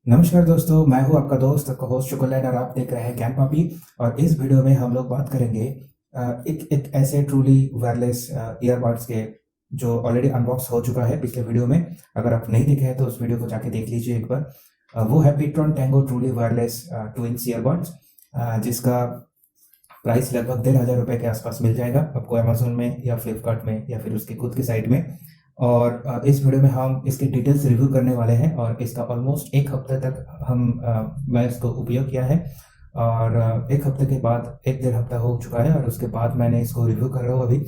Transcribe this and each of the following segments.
नमस्कार दोस्तों, मैं हूं आपका दोस्त, आपका होस्ट शुक्लैन और आप देख रहे हैं ज्ञान पापी। और इस वीडियो में हम लोग बात करेंगे एक एक ऐसे ट्रूली वायरलेस ईयरबड्स के जो ऑलरेडी अनबॉक्स हो चुका है पिछले वीडियो में। अगर आप नहीं देखे हैं तो उस वीडियो को जाके देख लीजिए एक बार। वो है pTron Tango truly wireless twins earbuds, जिसका प्राइस लगभग 15,000 रुपये के आसपास मिल जाएगा आपको अमेजोन में या फ्लिपकार्ट में या फिर उसकी खुद की साइट में। और इस वीडियो में हम इसके डिटेल्स रिव्यू करने वाले हैं और इसका ऑलमोस्ट एक हफ्ते तक मैं इसको उपयोग किया है। और एक हफ्ते के बाद एक डेढ़ हफ्ता हो चुका है और उसके बाद मैंने इसको रिव्यू कर रहा हूँ अभी।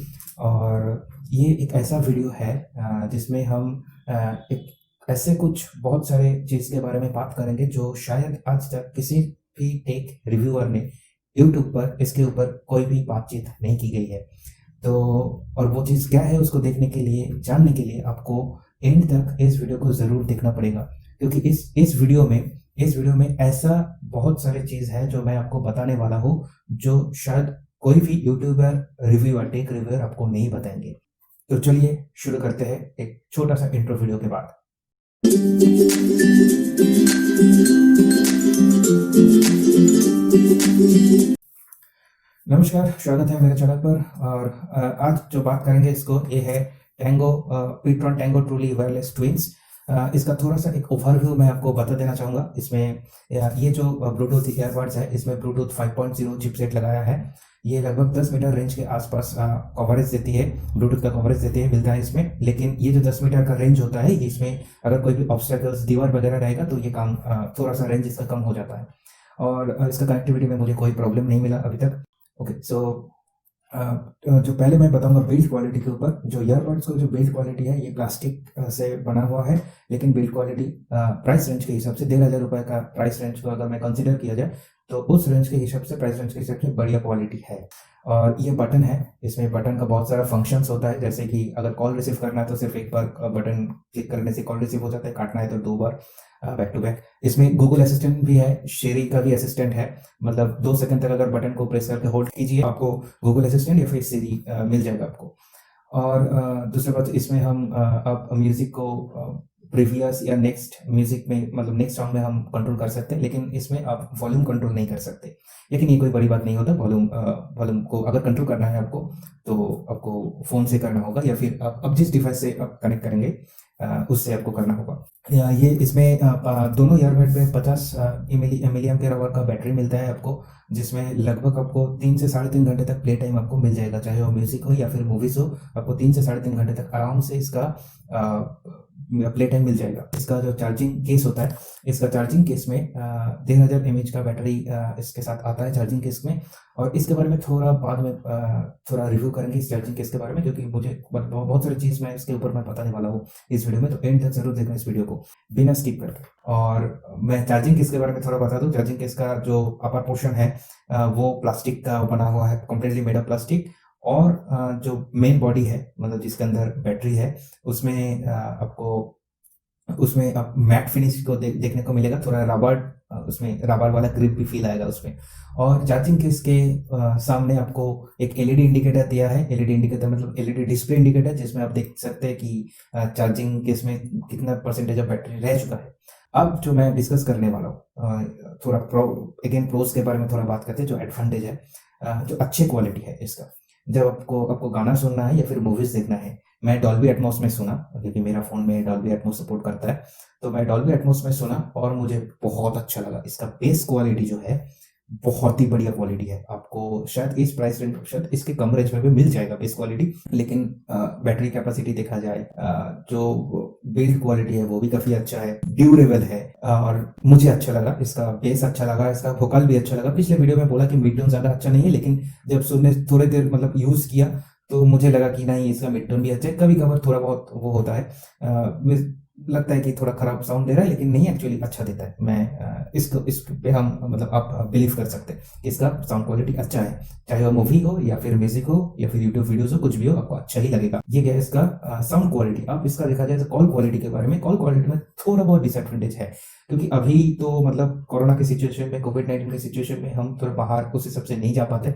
और ये एक ऐसा वीडियो है जिसमें हम एक ऐसे कुछ बहुत सारे चीज़ के बारे में बात करेंगे जो शायद आज तक किसी भी टेक रिव्यूअर ने यूट्यूब पर इसके ऊपर कोई भी बातचीत नहीं की गई है। तो और वो चीज़ क्या है उसको देखने के लिए, जानने के लिए आपको एंड तक इस वीडियो को ज़रूर देखना पड़ेगा, क्योंकि इस वीडियो में ऐसा बहुत सारे चीज़ है जो मैं आपको बताने वाला हूँ जो शायद कोई भी यूट्यूबर रिव्यूअर टेक रिव्यूअर आपको नहीं बताएंगे। तो चलिए शुरू करते हैं एक छोटा सा इंट्रो वीडियो के बाद। नमस्कार, स्वागत है मेरे चैनल पर। और आज जो बात करेंगे ये है pTron Tango truly wireless twins. इसका थोड़ा सा एक ओवरव्यू मैं आपको बता देना चाहूँगा। इसमें ये जो ब्लूटूथ ईयरबड्स है इसमें ब्लूटूथ 5.0 चिपसेट लगाया है। ये लगभग 10 मीटर रेंज के आसपास कवरेज देती है, ब्लूटूथ का कवरेज मिलता है इसमें। लेकिन ये जो 10 मीटर का रेंज होता है, इसमें अगर कोई भी ऑब्स्टेकल्स दीवार वगैरह रहेगा तो ये काम थोड़ा सा रेंज इसका कम हो जाता है। और इसका कनेक्टिविटी में मुझे कोई प्रॉब्लम नहीं मिला अभी तक। ओके, सो जो पहले मैं बताऊंगा बिल्ड क्वालिटी के ऊपर। जो ईयरबड्स को जो बिल्ड क्वालिटी है ये प्लास्टिक से बना हुआ है, लेकिन बिल्ड क्वालिटी प्राइस रेंज के हिसाब से 15,000 रुपये का प्राइस रेंज को अगर मैं कंसिडर किया जाए तो उस रेंज के हिसाब से, प्राइस रेंज के हिसाब से बढ़िया क्वालिटी है। और ये बटन है, इसमें बटन का बहुत सारा फंक्शंस होता है, जैसे कि अगर कॉल रिसीव करना है तो सिर्फ एक बार बटन क्लिक करने से कॉल रिसीव हो जाता है, काटना है तो 2 बार बैक टू बैक। इसमें गूगल असिस्टेंट भी है, शेरी का भी असिस्टेंट है। मतलब 2 सेकंड तक अगर बटन को प्रेस करके होल्ड कीजिए आपको गूगल असिस्टेंट या फिर शेरी मिल जाएगा आपको। और दूसरी बात, इसमें हम अब म्यूजिक को प्रीवियस या नेक्स्ट म्यूजिक में, मतलब नेक्स्ट सॉन्ग में हम कंट्रोल कर सकते हैं, लेकिन इसमें आप वॉल्यूम कंट्रोल नहीं कर सकते। लेकिन ये कोई बड़ी बात नहीं होता। वॉल्यूम को अगर कंट्रोल करना है आपको तो आपको फ़ोन से करना होगा या फिर आप अब जिस डिवाइस से आप कनेक्ट करेंगे उससे आपको करना होगा। ये इसमें दोनों ईयरबड में 50 मिली एम्पियर आवर का बैटरी मिलता है आपको, जिसमें लगभग आपको 3 से 3.5 घंटे तक प्ले टाइम आपको मिल जाएगा। चाहे वो म्यूजिक हो या फिर मूवीज हो, आपको 3 से 3.5 घंटे तक आराम से इसका प्ले टाइम मिल जाएगा। इसका जो चार्जिंग केस होता है, इसका चार्जिंग केस में 15,000 mAh का बैटरी इसके साथ आता है चार्जिंग केस में। और इसके बारे में थोड़ा बाद में थोड़ा रिव्यू करेंगे इस चार्जिंग केस के बारे में, क्योंकि मुझे बहुत सारी चीज़ मैं इसके ऊपर मैं बताने वाला हूँ इस वीडियो में। तो एंड तक जरूर देखना इस वीडियो को बिना स्किप करके। और मैं चार्जिंग केस के बारे में थोड़ा बता दूँ। चार्जिंग केस का जो अपर पोर्शन है वो प्लास्टिक का बना हुआ है, कम्प्लीटली मेड ऑफ प्लास्टिक। और जो मेन बॉडी है, मतलब जिसके अंदर बैटरी है, उसमें आप मैट फिनिश को देखने को मिलेगा। थोड़ा रबर, उसमें रबर वाला ग्रिप भी फील आएगा उसमें। और चार्जिंग केस के सामने आपको एक एलईडी इंडिकेटर दिया है। एलईडी इंडिकेटर मतलब एलईडी डिस्प्ले इंडिकेटर, जिसमें आप देख सकते हैं कि चार्जिंग केस में कितना परसेंटेज ऑफ बैटरी रह चुका है। अब जो मैं डिस्कस करने वाला हूँ, थोड़ा प्रोज के बारे में थोड़ा बात करते हैं। जो एडवांटेज है, जो अच्छी क्वालिटी है इसका, जब आपको गाना सुनना है या फिर मूवीज देखना है। मैं डॉल्बी एटमॉस में सुना, क्योंकि मेरा फ़ोन में डॉल्बी एटमॉस सपोर्ट करता है, तो मैं डॉल्बी एटमॉस में सुना और मुझे बहुत अच्छा लगा। इसका बेस क्वालिटी जो है बहुत ही बढ़िया क्वालिटी है। आपको शायद इस प्राइस रेंज, शायद इसके कम रेंज में भी मिल जाएगा बेस क्वालिटी। लेकिन बैटरी कैपेसिटी देखा जाए, जो बिल्ड क्वालिटी है वो भी काफ़ी अच्छा है, ड्यूरेबल है। और मुझे अच्छा लगा, इसका बेस अच्छा लगा, इसका वोकल भी अच्छा लगा। पिछले वीडियो में बोला कि मिड टोन ज़्यादा अच्छा नहीं है, लेकिन जब सुनने थोड़ी देर मतलब यूज़ किया तो मुझे लगा कि नहीं, इसका मिड टोन भी अच्छा है। कभी कभार थोड़ा बहुत वो होता है, लगता है कि थोड़ा खराब साउंड दे रहा है, लेकिन नहीं, एक्चुअली अच्छा देता है। मैं इस पे हम मतलब आप बिलीव कर सकते हैं कि इसका साउंड क्वालिटी अच्छा है। चाहे वो मूवी हो या फिर म्यूजिक हो या फिर यूट्यूब वीडियोस हो, कुछ भी हो, आपको अच्छा ही लगेगा। ये क्या है इसका साउंड क्वालिटी। अब इसका देखा जाए तो कॉल क्वालिटी के बारे में, कॉल क्वालिटी में थोड़ा बहुत डिसएडवांटेज है, क्योंकि अभी तो मतलब कोरोना की सिचुएशन में, कोविड-19 की सिचुएशन में हम थोड़ा बाहर उस हिसाब से नहीं जा पाते।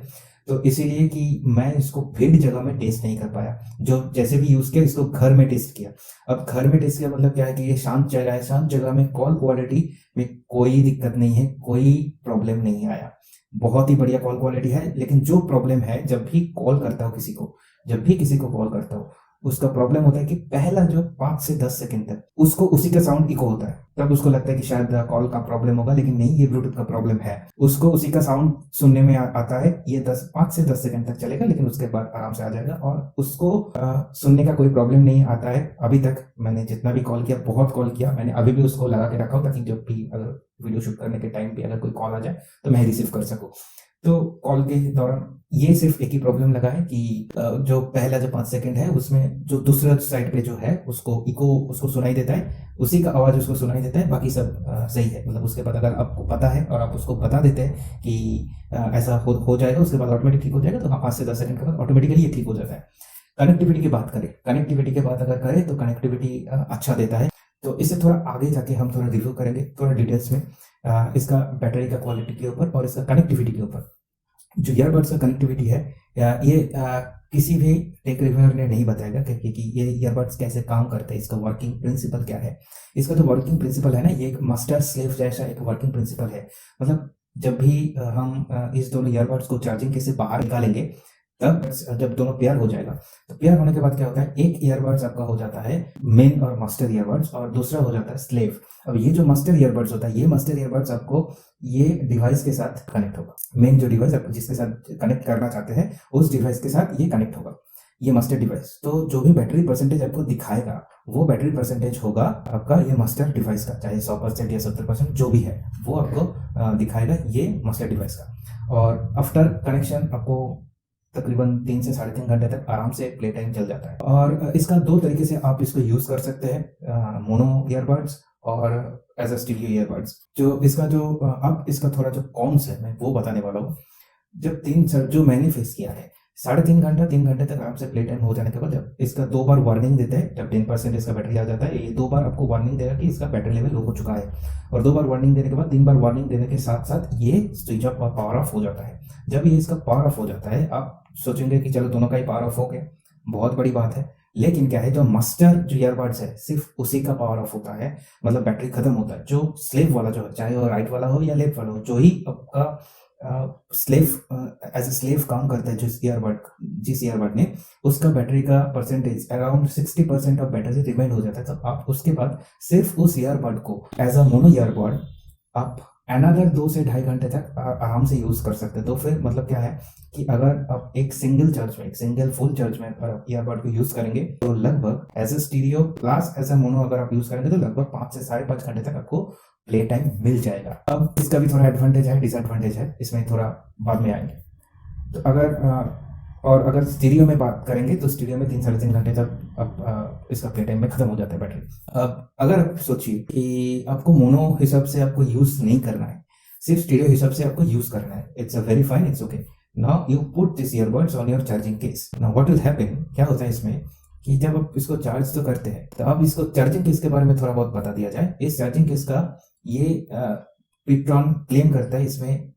तो इसीलिए कि मैं इसको भीड़ जगह में टेस्ट नहीं कर पाया। जो जैसे भी यूज़ किया इसको घर में टेस्ट किया। अब घर में टेस्ट किया मतलब क्या है कि ये शांत जगह है, शांत जगह में कॉल क्वालिटी में कोई दिक्कत नहीं है, कोई प्रॉब्लम नहीं आया। बहुत ही बढ़िया कॉल क्वालिटी है। लेकिन जो प्रॉब्लम है, जब भी कॉल करता हूँ किसी को, जब भी किसी को कॉल करता हूँ, उसका प्रॉब्लम होता है कि पहला जो 5 से 10 सेकंड तक उसको उसी का साउंड इको होता है। तब उसको लगता है कि शायद कॉल का प्रॉब्लम होगा, लेकिन नहीं, ये ब्लूटूथ का प्रॉब्लम है। उसको उसी का साउंड सुनने में आता है। ये 5 से 10 सेकंड तक चलेगा, लेकिन उसके बाद आराम से आ जाएगा और उसको सुनने का कोई प्रॉब्लम नहीं आता है। अभी तक मैंने जितना भी कॉल किया, बहुत कॉल किया मैंने, अभी भी उसको लगा के रखा हो ताकि जब भी अगर वीडियो शूट करने के टाइम पे अगर कोई कॉल आ जाए तो मैं रिसीव कर सकूं। तो कॉल के दौरान ये सिर्फ एक ही प्रॉब्लम लगा है कि जो पहला जो 5 सेकंड है उसमें जो दूसरा साइड पे जो है उसको इको उसको सुनाई देता है, उसी का आवाज़ उसको सुनाई देता है। बाकी सब सही है। मतलब उसके बाद अगर आपको पता है और आप उसको बता देते हैं कि ऐसा हो जाएगा, उसके बाद ऑटोमेटिक ठीक हो जाएगा, तो हाँ 5 से 10 सेकंड के बाद ऑटोमेटिकली ये ठीक हो जाता है। कनेक्टिविटी की बात करें, कनेक्टिविटी की बात अगर करें तो कनेक्टिविटी अच्छा देता है। तो इससे थोड़ा आगे जाके हम थोड़ा रिव्यू करेंगे थोड़ा डिटेल्स में इसका बैटरी का क्वालिटी के ऊपर और इसका कनेक्टिविटी के ऊपर। जो ईयरबड्स का कनेक्टिविटी है ये किसी भी टेक रिव्यूअर ने नहीं बताएगा कि ये ईयरबड्स कैसे काम करते हैं, इसका वर्किंग प्रिंसिपल क्या है। इसका जो वर्किंग प्रिंसिपल है ना, ये एक मास्टर स्लेव जैसा एक वर्किंग प्रिंसिपल है। मतलब जब भी हम इस दोनों ईयरबड्स को चार्जिंग के से बाहर निकालेंगे, तब जब दोनों पेयर हो जाएगा, तो पेयर होने के बाद क्या होता है, एक ईयरबड्स आपका हो जाता है मेन और मास्टर ईयरबड्स और दूसरा हो जाता है स्लेव। अब ये जो मास्टर ईयरबड्स होता है, ये मास्टर ईयरबड्स आपको ये डिवाइस के साथ कनेक्ट होगा। मेन जो डिवाइस आप जिसके साथ कनेक्ट करना चाहते हैं उस डिवाइस के साथ ये कनेक्ट होगा, ये मास्टर डिवाइस। तो जो भी बैटरी परसेंटेज आपको दिखाएगा वो बैटरी परसेंटेज होगा आपका ये मास्टर डिवाइस का, चाहे 100% या 70% जो भी है वो आपको दिखाएगा ये मास्टर डिवाइस का। और आफ्टर कनेक्शन आपको तकरीबन 3 से 3.5 घंटे तक आराम से प्ले टाइम चल जाता है। और इसका 2 तरीके से आप इसको यूज़ कर सकते हैं, मोनो ईयरबड्स और एज अ स्टीरियो ईयरबड्स। जो इसका जो अब इसका थोड़ा जो कॉन्स है मैं वो बताने वाला हूँ। जब जो मैंने फेस किया है 3.5 घंटा 3 घंटे तक आराम से प्ले टाइम हो जाने के बाद जब इसका 2 बार वार्निंग देता है, जब 10% इसका बैटरी आ जाता है, ये 2 बार आपको वार्निंग देगा कि इसका बैटरी लेवल लो हो चुका है। और 2 बार वार्निंग देने के बाद 3 बार वार्निंग देने के साथ साथ ये स्विच ऑफ और पावर ऑफ हो जाता है। जब ये इसका पावर ऑफ हो जाता है, आप सोचेंगे कि चलो दोनों का ही पावर ऑफ हो गया, बहुत बड़ी बात है। लेकिन क्या है, जो मास्टर जो ईयरबड्स है सिर्फ उसी का पावर ऑफ होता है, मतलब बैटरी खत्म होता है। जो स्लेव वाला जो है, चाहे वो राइट वाला हो या लेफ्ट वाला हो, जो ही आपका स्लेव एज ए स्लेव काम करता है जिस ईयरबड ने, उसका बैटरी का percentage around 60% of battery remain हो जाता है। तो आप उसके बाद सिर्फ उस ईयरबड को एज अ मोनो ईयरबड आप अनदर 2 से 2.5 घंटे तक आराम से यूज कर सकते हैं। तो फिर मतलब क्या है कि अगर आप एक सिंगल फुल चार्ज में अगर आप ईयरबड को यूज करेंगे तो लगभग as a stereo plus as a mono अगर आप यूज करेंगे तो लगभग 5 से 5.5 घंटे तक आपको प्ले टाइम मिल जाएगा। अब इसका भी थोड़ा एडवांटेज है, डिसएडवांटेज है, इसमें थोड़ा बाद में आएंगे। तो अगर स्टीरियो में बात करेंगे तो स्टीरियो में 3-3.5 घंटे तक अब इसका प्ले टाइम में खत्म हो जाता है बैटरी। अब अगर आप सोचिए कि आपको मोनो हिसाब से आपको यूज नहीं करना है, सिर्फ स्टीरियो हिसाब से आपको यूज करना है, it's a very fine, it's okay. Now you put this earbuds on your charging case. Now what will happen, क्या होता है इसमें कि जब आप इसको चार्ज तो करते हैं, तो अब इसको चार्जिंग केस के बारे में थोड़ा बहुत बता दिया जाए। इस चार्जिंग केस का ये पिट्रॉन क्लेम करता है इसमें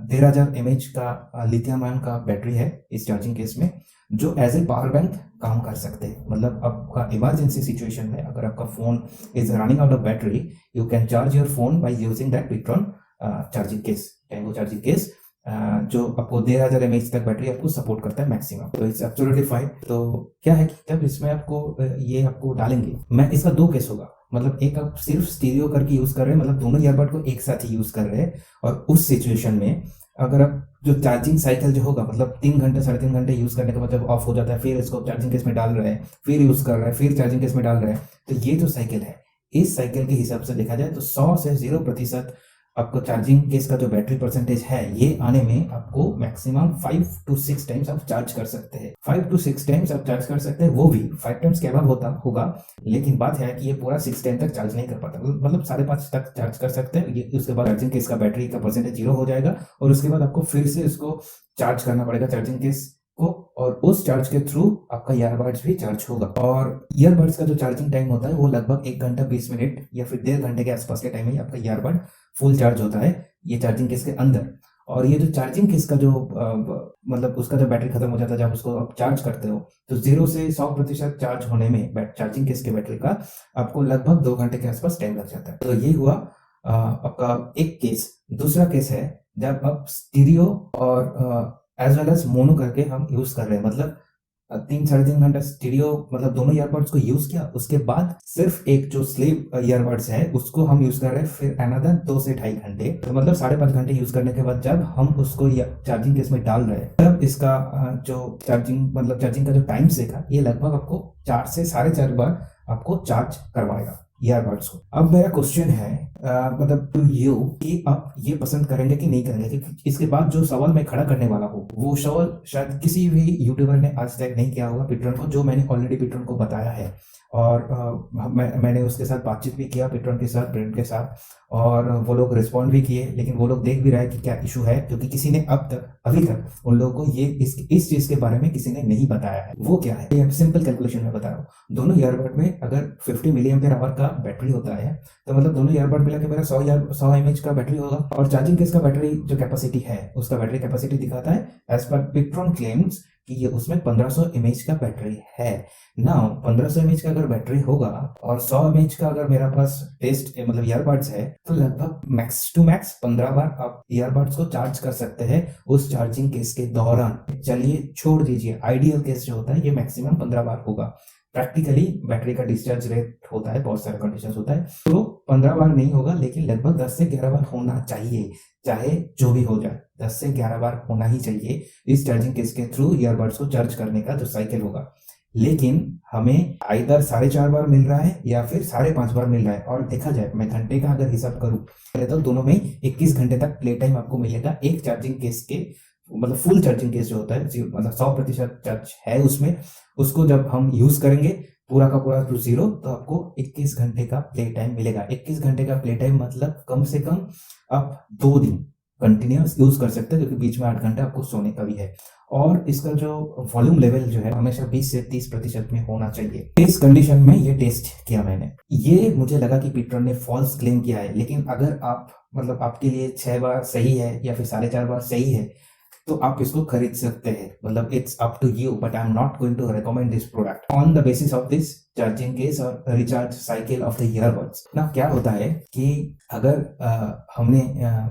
13,000 mAh का लिथियम आयन का बैटरी है इस चार्जिंग केस में, जो एज ए पावर बैंक काम कर सकते हैं। मतलब आपका इमरजेंसी सिचुएशन में अगर आपका phone is running out of battery, you can charge your phone by using that pTron charging case, Tango charging case, जो आपको 13,000 mAh तक बैटरी आपको सपोर्ट करता है मैक्सिमम। तो इट्स एब्सोल्युटली फाइन। तो क्या है कि जब इसमें आपको डालेंगे, मैं इसका 2 केस होगा। मतलब एक आप सिर्फ स्टीरियो करके यूज कर रहे हैं, मतलब दोनों ईयरबड को एक साथ ही यूज कर रहे हैं, और उस सिचुएशन में अगर आप जो चार्जिंग साइकिल जो होगा, मतलब 3 घंटे 3.5 घंटे यूज करने के बाद जब ऑफ हो जाता है, फिर इसको चार्जिंग केस में डाल रहे हैं, फिर यूज कर रहे हैं, फिर चार्जिंग केस में डाल रहे हैं, तो ये जो साइकिल है, इस साइकिल के हिसाब से देखा जाए तो 100 से 0% आपको चार्जिंग केस का जो बैटरी परसेंटेज है ये आने में आपको मैक्सिमम 5 to 6 टाइम्स आप चार्ज कर सकते हैं। 5 to 6 टाइम्स आप चार्ज कर सकते हैं, वो भी 5 टाइम्स के अलावा होगा। लेकिन बात है कि ये पूरा 6 टाइम तक चार्ज नहीं कर पाता, मतलब 5.5 तक चार्ज कर सकते हैं। ये उसके बाद चार्जिंग केस का बैटरी का परसेंटेज 0 हो जाएगा और उसके बाद आपको फिर से इसको चार्ज करना पड़ेगा चार्जिंग केस को, और उस चार्ज के थ्रू आपका ईयरबड्स भी चार्ज होगा। और ईयरबड्स का जो चार्जिंग टाइम होता है वो लगभग 1 घंटा 20 मिनट या फिर 1.5 घंटे के आसपास के टाइम में आपका ईयरबड फुल चार्ज होता है ये चार्जिंग केस के अंदर। और ये जो चार्जिंग केस का जो मतलब उसका जो बैटरी खत्म हो जाता है जब उसको आप चार्ज करते हो, तो 0 से 100% चार्ज होने में चार्जिंग केस के बैटरी का आपको लगभग 2 घंटे के आसपास टाइम लग जाता है। तो ये हुआ आपका एक केस। दूसरा केस है जब आप स्टीरियो और एज वेल एज मोनो करके हम यूज कर रहे हैं, मतलब 3-3.5 घंटा स्टीरियो मतलब दोनों ईयरबड्स को यूज किया, उसके बाद सिर्फ एक जो स्लीप ईयरबड्स है उसको हम यूज कर रहे हैं, फिर अनदर 2 से 2.5 घंटे, तो मतलब 5.5 घंटे यूज करने के बाद जब हम उसको चार्जिंग केस में डाल रहे हैं, तब इसका जो चार्जिंग का जो टाइम सेगा ये लगभग आपको 4 से 4.5 बार आपको चार्ज करवाएगा ईयरबड्स को। अब मेरा क्वेश्चन है मतलब टू यू कि आप ये पसंद करेंगे कि नहीं करेंगे, क्योंकि इसके बाद जो सवाल मैं खड़ा करने वाला हूँ वो सवाल शायद किसी भी यूट्यूबर ने आज तक नहीं किया होगा पेट्रॉन को, जो मैंने ऑलरेडी पेट्रॉन को बताया है। और मैंने उसके साथ बातचीत भी किया, पेट्रॉन के साथ, ब्रेंड के साथ, और वो लोग रिस्पॉन्ड भी किए, लेकिन वो लोग देख भी रहे हैं कि क्या इशू है, क्योंकि किसी ने अभी तक उन लोगों को ये इस चीज के बारे में किसी ने नहीं बताया है। वो क्या है, ये सिंपल कैलकुलेशन में बता रहा हूँ। दोनों ईयरबड में अगर 50 मिली एम्पियर आवर का बैटरी होता है, तो मतलब दोनों ईयरबड मिला के मेरा 100 mAh का बैटरी होगा। और चार्जिंग केस का बैटरी जो कैपेसिटी है, उसका बैटरी कैपेसिटी दिखाता है एज पर पेट्रॉन क्लेम्स कि ये उसमें 1500 mAh का बैटरी है। नाउ 1500 mAh का अगर बैटरी होगा और 100 mAh का अगर मेरा पास टेस्ट मतलब ईयरबड्स है, तो लगभग मैक्स टू मैक्स 15 बार आप ईयरबड्स को चार्ज कर सकते हैं उस चार्जिंग केस के दौरान। चलिए छोड़ दीजिए, आइडियल केस जो होता है ये मैक्सिमम 15 बार होगा। प्रैक्टिकली बैटरी का डिस्चार्ज रेट होता है, बहुत सारे कंडीशंस होता है, तो 15 बार नहीं होगा, लेकिन लगभग 10 से 11 बार होना चाहिए, चाहे जो भी हो जाए 10 से 11 बार होना ही चाहिए इस चार्जिंग केस के थ्रू ईयरबड्स को चार्ज करने का जो साइकिल होगा। लेकिन हमें आइदर 4.5 बार मिल रहा है या फिर 5.5 बार मिल रहा है। और देखा जाए, मैं घंटे का अगर हिसाब करूं तो दोनों में 21 घंटे तक प्ले टाइम आपको मिलेगा एक चार्जिंग केस के, मतलब फुल चार्जिंग केस जो होता है, मतलब 100% चार्ज है उसमें, उसको जब हम यूज करेंगे पूरा का पूरा टू 0, तो आपको 21 घंटे का प्ले टाइम मिलेगा। 21 घंटे का प्ले टाइम मतलब कम से कम आप 2 दिन कंटिन्यूस यूज कर सकते हैं, क्योंकि बीच में 8 घंटा आपको सोने का भी है। और इसका जो वॉल्यूम लेवल जो है हमेशा 20 से 30% में होना चाहिए। इस कंडीशन में ये टेस्ट किया मैंने, ये मुझे लगा कि पेट्रॉन ने फॉल्स क्लेम किया है। लेकिन अगर आप मतलब आपके लिए 6 बार सही है या फिर 4.5 बार सही है, तो आप इसको खरीद सकते हैं, मतलब it's up to you, but I am not going to recommend this product on the basis of this charging case और recharge cycle of the earbuds. ना क्या होता है कि अगर हमने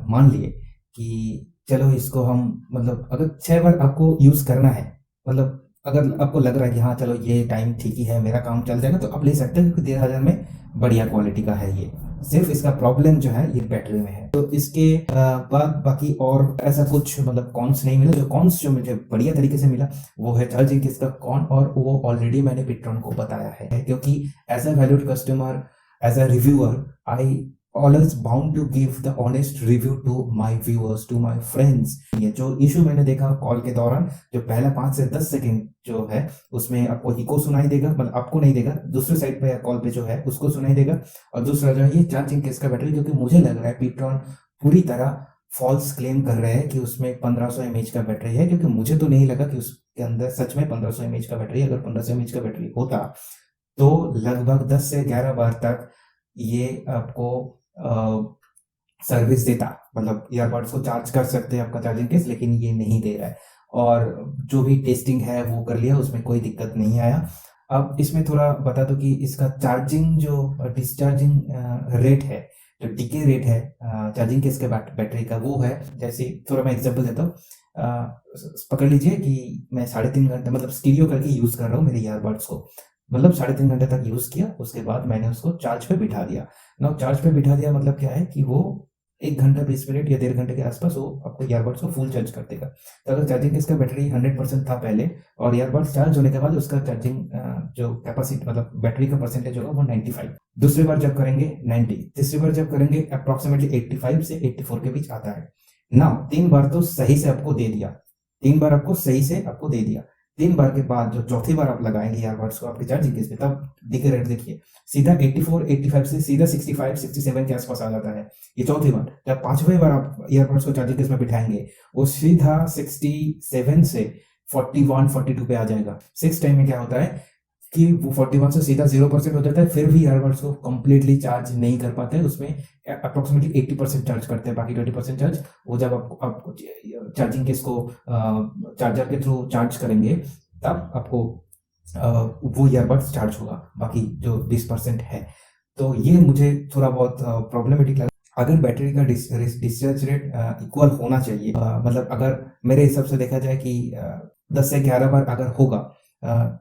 मान लिए कि चलो इसको हम मतलब अगर 6 बार आपको यूज करना है, मतलब अगर आपको लग रहा है कि हाँ चलो ये टाइम ठीक ही है, मेरा काम चल जाएगा, तो आप ले सकते हैं, क्योंकि 13,000 में बढ़िया क्वालिटी का है ये। सिर्फ इसका प्रॉब्लम जो है ये बैटरी में है। तो इसके बाद बाकी और ऐसा कुछ मतलब कॉन्स नहीं मिला। जो कॉन्स जो मुझे बढ़िया तरीके से मिला वो है चार्जिंग केस का कॉन, और वो ऑलरेडी मैंने पेट्रॉन को बताया है, क्योंकि as a valued customer, as a reviewer, I always bound to give the honest review to my viewers, to my friends। ये जो इशू मैंने देखा कॉल के दौरान, जो पहला 5 से 10 सेकंड जो है उसमें आपको इको सुनाई देगा, मतलब आपको नहीं देगा, दूसरे साइड पे कॉल पे जो है उसको सुनाई देगा। और दूसरा जो है ये चार्जिंग केस का बैटरी, क्योंकि मुझे लग रहा है पेट्रॉन पूरी तरह फॉल्स क्लेम कर रहे हैं कि उसमें 1500 mAh का बैटरी है, क्योंकि मुझे तो नहीं लगा कि उसके अंदर सच में 1500 mAh का बैटरी है। अगर 1500 mAh का बैटरी होता तो लगभग 10 से 11 बार तक ये आपको सर्विस देता, मतलब ईयरबड्स को चार्ज कर सकते हैं आपका चार्जिंग केस, लेकिन ये नहीं दे रहा है। और जो भी टेस्टिंग है वो कर लिया, उसमें कोई दिक्कत नहीं आया। अब इसमें थोड़ा बता दो कि इसका चार्जिंग जो डिस्चार्जिंग रेट है, जो डीके रेट है चार्जिंग केस के बैटरी का, वो है जैसे, थोड़ा मैं एग्जांपल देता हूँ। पकड़ लीजिए कि मैं 3.5 घंटे मतलब स्टीरियो करके यूज कर रहा हूँ मेरे ईयरबड्स को, मतलब 3.5 घंटे तक यूज किया, उसके बाद मैंने उसको चार्ज पे बिठा दिया। ना चार्ज पे बिठा दिया मतलब क्या है कि वो 1 घंटा 20 मिनट या 1.5 घंटे के आसपास वो आपको ईयरबड्स को फुल चार्ज कर देगा। तो अगर चार्जिंग केस का बैटरी 100% था पहले, और ईयरबड्स चार्ज होने के बाद उसका चार्जिंग जो कैपेसिटी मतलब बैटरी का परसेंटेज होगा वो 95, दूसरी बार जब करेंगे 90, तीसरी बार जब करेंगे अप्रोक्सीमेटली 85 से 84 के बीच आता है ना। 3 बार तो सही से आपको दे दिया, 3 बार आपको सही से आपको दे दिया। 3 बार के बाद जो चौथी बार आप लगाएंगे ईयरबड्स को आपके चार्जिंग केस पे, तब डीके रेट देखिए, सीधा 84 85 से सीधा 65 67 के आसपास आ जाता है। ये चौथी बार। जब 5वीं बार आप ईयरबड्स को चार्जिंग केस में बिठाएंगे, वो सीधा 67 से 41 42 पे आ जाएगा। 6 टाइम में क्या होता है, कि वो 41 से सीधा 0% हो जाता है, फिर भी ईयरबड्स को कंप्लीटली चार्ज नहीं कर पाते हैं। उसमें अप्रोक्सीमेटली 80% चार्ज करते हैं, बाकी 20% चार्ज वो जब आप चार्जिंग केस को चार्जर के थ्रू चार्ज करेंगे तब आपको वो ईयरबड्स चार्ज होगा, बाकी जो 20% है। तो ये मुझे थोड़ा बहुत प्रॉब्लमेटिक लगा। अगर बैटरी का डिस्चार्ज रेट इक्वल होना चाहिए, मतलब अगर मेरे हिसाब से देखा जाए कि 10 से 11 बार अगर होगा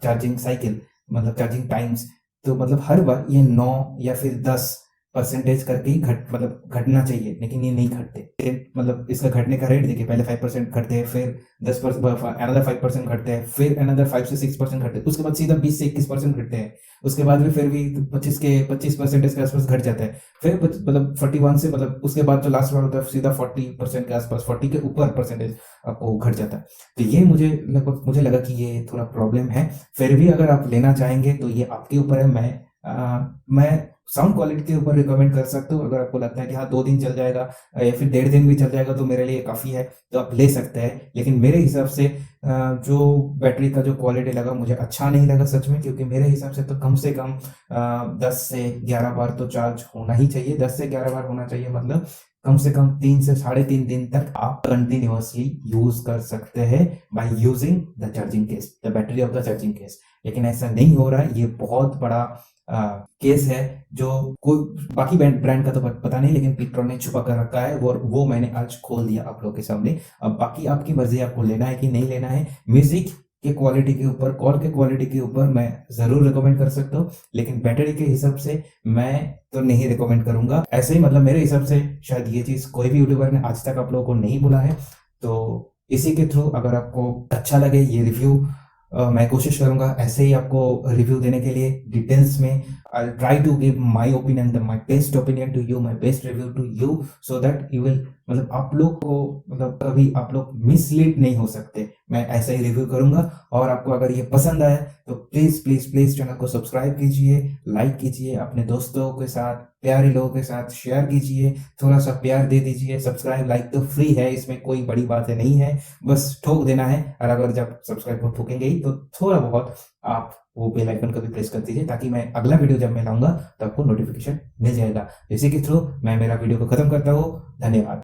चार्जिंग साइकिल, मतलब चार्जिंग टाइम्स, तो मतलब हर बार ये 9 या फिर 10% करके ही घटना चाहिए, लेकिन ये नहीं घटते। मतलब इसका घटने का रेट देखिए, पहले 5% घटते हैं, फिर 10% अनदर 5% घटते हैं, फिर अनदर 5 से 6% घटते हैं, उसके बाद सीधा 20 से 21% घटते हैं, उसके बाद भी फिर भी 25% के आसपास घट जाता है, फिर मतलब 41 से मतलब उसके बाद जो लास्ट बार होता है सीधा 40% के आसपास, 40 के ऊपर परसेंटेज आपको घट जाता है। तो ये मुझे लगा कि ये थोड़ा प्रॉब्लम है। फिर भी अगर आप लेना चाहेंगे तो ये आपके ऊपर है। मैं साउंड क्वालिटी के ऊपर रिकमेंड कर सकता हूँ। अगर आपको लगता है कि हाँ 2 दिन चल जाएगा या फिर 1.5 दिन भी चल जाएगा तो मेरे लिए काफ़ी है, तो आप ले सकते हैं। लेकिन मेरे हिसाब से जो बैटरी का जो क्वालिटी लगा मुझे अच्छा नहीं लगा सच में, क्योंकि मेरे हिसाब से तो कम से कम 10 से 11 बार तो चार्ज होना ही चाहिए। 10 से 11 बार होना चाहिए, मतलब कम से कम 3 से 3.5 दिन तक आप कंटिन्यूअसली यूज कर सकते हैं by using the charging case, the battery of the charging case. लेकिन ऐसा नहीं हो रहा है। ये बहुत बड़ा केस है जो कोई बाकी ब्रांड का तो पता नहीं, लेकिन प्लीक्ट्रॉन ने छुपा कर रखा है और वो मैंने आज खोल दिया आप लोगों के सामने। अब बाकी आपकी मर्जी, आपको लेना है कि नहीं लेना है। म्यूजिक के क्वालिटी के ऊपर, कॉल के क्वालिटी के ऊपर मैं जरूर रिकमेंड कर सकता हूँ, लेकिन बैटरी के हिसाब से मैं तो नहीं रिकमेंड करूंगा। ऐसे ही मतलब मेरे हिसाब से शायद ये चीज कोई भी यूट्यूबर ने आज तक आप लोगों को नहीं बोला है। तो इसी के थ्रू अगर आपको अच्छा लगे ये रिव्यू, मैं कोशिश करूंगा ऐसे ही आपको रिव्यू देने के लिए डिटेल्स में। I try to give my opinion, my best opinion to you, my best review to you, so that you will, मतलब आप लोग को, मतलब कभी आप लोग मिसलीड नहीं हो सकते। मैं ऐसा ही रिव्यू करूंगा। और आपको अगर ये पसंद आया तो प्लीज प्लीज प्लीज चैनल को सब्सक्राइब कीजिए, लाइक कीजिए, अपने दोस्तों के साथ, प्यारे लोगों के साथ शेयर कीजिए, थोड़ा सा प्यार दे दीजिए। सब्सक्राइब लाइक तो फ्री है, इसमें कोई बड़ी बात नहीं है, बस ठोक देना है। और अगर जब सब्सक्राइब को ठोकेंगे ही तो थोड़ा बहुत आप वो बेल आइकन को भी प्रेस कर दीजिए, ताकि मैं अगला वीडियो जब मैं लाऊंगा तो आपको नोटिफिकेशन मिल जाएगा। इसी के थ्रू मैं मेरा वीडियो को खत्म करता हूँ। धन्यवाद।